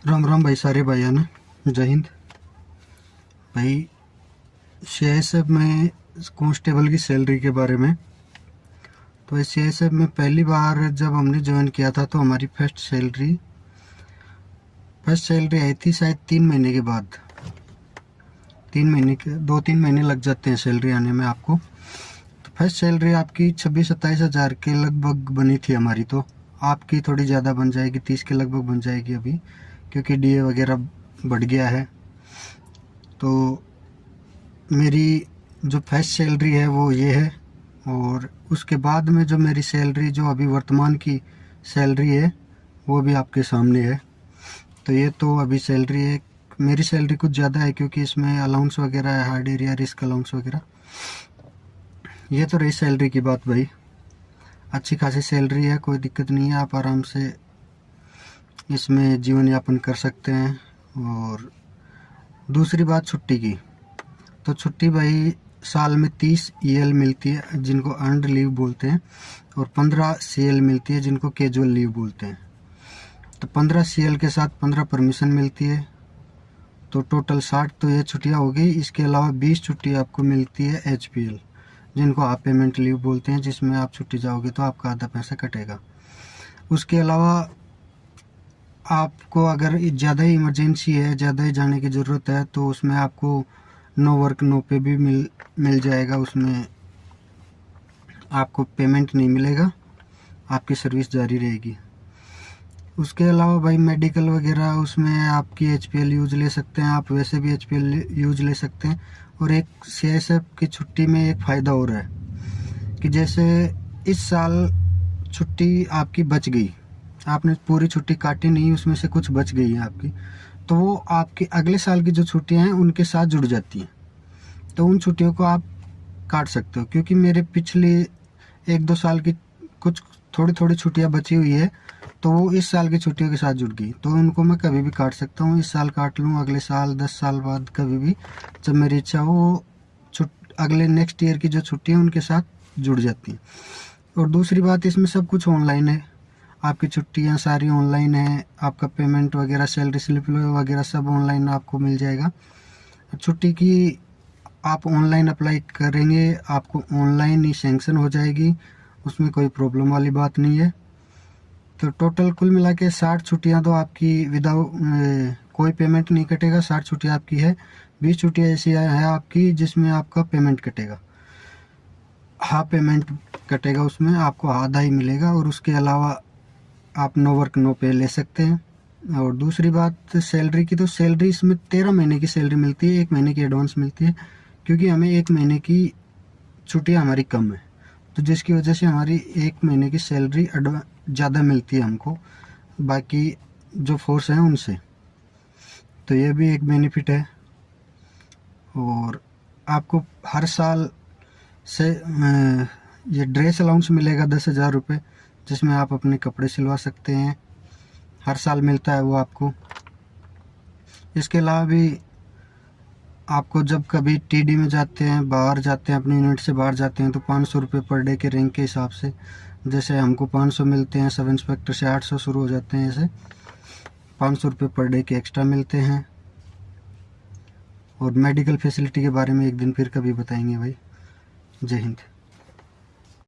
राम राम भाई, सारे भाइयों ने जय हिंद। भाई सीआईएसएफ में कांस्टेबल की सैलरी के बारे में, तो सीआईएसएफ में पहली बार जब हमने ज्वाइन किया था तो हमारी फर्स्ट सैलरी आई थी शायद 3 महीने के बाद। 2-3 महीने लग जाते हैं सैलरी आने में आपको। तो फर्स्ट सैलरी आपकी 26-27 हज़ार के लगभग बनी थी हमारी। तो आपकी थोड़ी ज़्यादा बन जाएगी, 30 के लगभग बन जाएगी अभी, क्योंकि डीए वगैरह बढ़ गया है। तो मेरी जो फर्स्ट सैलरी है वो ये है। और उसके बाद में जो मेरी सैलरी, जो अभी वर्तमान की सैलरी है, वो भी आपके सामने है। तो ये तो अभी सैलरी है, मेरी सैलरी कुछ ज़्यादा है क्योंकि इसमें अलाउंस वगैरह है, हार्ड एरिया रिस्क अलाउंस वगैरह। ये तो रही सैलरी की बात भाई। अच्छी खासी सैलरी है, कोई दिक्कत नहीं है, आप आराम से इसमें जीवन यापन कर सकते हैं। और दूसरी बात छुट्टी की, तो छुट्टी भाई साल में 30 ईएल मिलती है जिनको अर्नड लीव बोलते हैं, और 15 सीएल मिलती है जिनको कैजुअल लीव बोलते हैं। तो 15 सीएल के साथ 15 परमिशन मिलती है, तो टोटल 60 तो ये छुट्टियां हो गई। इसके अलावा 20 छुट्टी आपको मिलती है एचपीएल, जिनको आप पेमेंट लीव बोलते हैं, जिसमें आप छुट्टी जाओगे तो आपका आधा पैसा कटेगा। उसके अलावा आपको अगर ज़्यादा ही इमरजेंसी है, ज़्यादा ही जाने की ज़रूरत है, तो उसमें आपको नो वर्क नो पे भी मिल जाएगा। उसमें आपको पेमेंट नहीं मिलेगा, आपकी सर्विस जारी रहेगी। उसके अलावा भाई मेडिकल वगैरह, उसमें आपकी एचपीएल यूज ले सकते हैं, आप वैसे भी एचपीएल यूज ले सकते हैं। और एक सीआईएसएफ की छुट्टी में एक फ़ायदा और है कि जैसे इस साल छुट्टी आपकी बच गई, आपने पूरी छुट्टी काटी नहीं, उसमें से कुछ बच गई है आपकी, तो वो आपके अगले साल की जो छुट्टियां हैं उनके साथ जुड़ जाती हैं। तो उन छुट्टियों को आप काट सकते हो। क्योंकि मेरे पिछले 1-2 साल की कुछ थोड़ी छुट्टियां बची हुई है, तो वो इस साल की छुट्टियों के साथ जुड़ गई, तो उनको मैं कभी भी काट सकता हूँ। इस साल काट लूँ, अगले साल, 10 साल बाद, कभी भी जब मेरी इच्छा हो, अगले नेक्स्ट ईयर की जो छुट्टियाँ उनके साथ जुड़ जाती हैं। और दूसरी बात, इसमें सब कुछ ऑनलाइन है, आपकी छुट्टियां सारी ऑनलाइन है, आपका पेमेंट वगैरह, सैलरी स्लिप वगैरह सब ऑनलाइन आपको मिल जाएगा। छुट्टी की आप ऑनलाइन अप्लाई करेंगे, आपको ऑनलाइन ही सैंक्शन हो जाएगी, उसमें कोई प्रॉब्लम वाली बात नहीं है। तो टोटल कुल मिला के 60 छुट्टियाँ तो आपकी विदाउट कोई पेमेंट नहीं कटेगा, 60 छुट्टियाँ आपकी है। 20 छुट्टियाँ ऐसी है आपकी जिसमें आपका पेमेंट कटेगा, हाफ पेमेंट कटेगा, उसमें आपको आधा ही मिलेगा। और उसके अलावा आप नो वर्क नो पे ले सकते हैं। और दूसरी बात सैलरी की, तो सैलरी इसमें 13 महीने की सैलरी मिलती है, 1 महीने की एडवांस मिलती है, क्योंकि हमें 1 महीने की छुट्टियाँ हमारी कम है, तो जिसकी वजह से हमारी 1 महीने की सैलरी ज़्यादा मिलती है हमको बाकी जो फोर्स हैं उनसे। तो ये भी एक बेनिफिट है। और आपको हर साल से ये ड्रेस अलाउंस मिलेगा 10,000 रुपये, जिसमें आप अपने कपड़े सिलवा सकते हैं, हर साल मिलता है वो आपको। इसके अलावा भी आपको जब कभी टीडी में जाते हैं, बाहर जाते हैं, अपनी यूनिट से बाहर जाते हैं, तो 500 रुपये पर डे के रैंक के हिसाब से, जैसे हमको 500 मिलते हैं, सब इंस्पेक्टर से 800 शुरू हो जाते हैं, ऐसे 500 रुपये पर डे के एक्स्ट्रा मिलते हैं। और मेडिकल फैसिलिटी के बारे में एक दिन फिर कभी बताएंगे भाई। जय हिंद।